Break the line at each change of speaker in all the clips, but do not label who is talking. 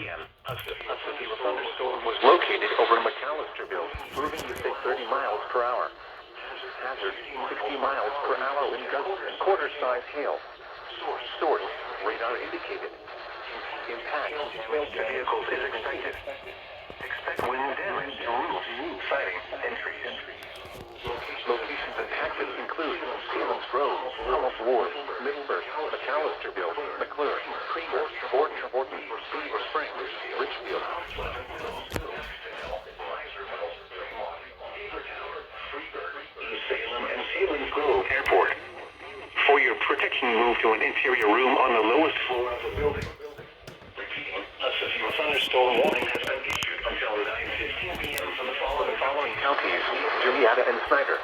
p.m. A severe thunderstorm was located over McAllisterville, moving to say 30 miles per hour. Hazard, 60 miles per hour wind gusts and quarter-size hail. Source, radar indicated. Impact, damage to vehicles is expected. Expect wind damage to roofs, siding, and trees. Locations impacted include Stevens Road, Thomas Ward, Middleburg, McAllisterville, McClure, Creamer, Fort Beaver Springs, Richfield. Salem and Salem Grove Airport. For your protection, move to an interior room on the lowest floor of the building. Repeating, a severe thunderstorm warning has been issued until 9:15 p.m. for the following counties, Julietta and Snyder.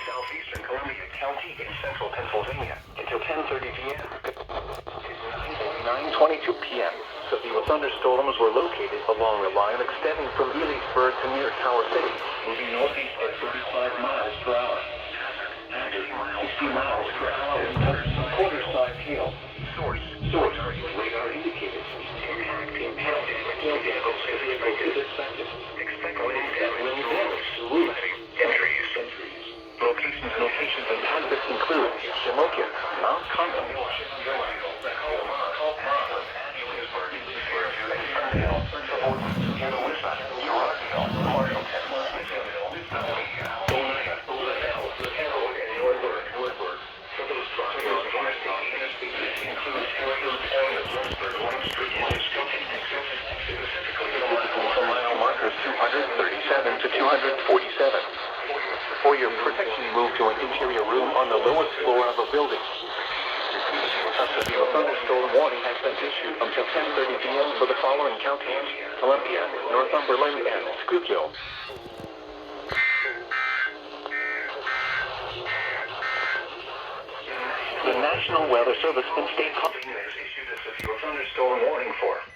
Southeastern Columbia County in central Pennsylvania until 10:30 p.m. 9:22 p.m. Severe thunderstorms were located along the line extending from Ely'sburg to near Tower City, moving northeast at 35 miles per hour. Hazard, 60 miles per hour wind gusts and quarter-size hail. Source, radar indicated. Impact, damage is expected. Expect wind damage to roofs and trees. Locations and hazards include Shamokin, Mount Carmel, mile markers 237 to 247. For your protection, move to an interior room on the lowest floor of a building. A severe thunderstorm warning has been issued until 10:30 p.m. for the following counties: Columbia, Northumberland, and Schuylkill. The National Weather Service and State Company has issued a severe thunderstorm warning for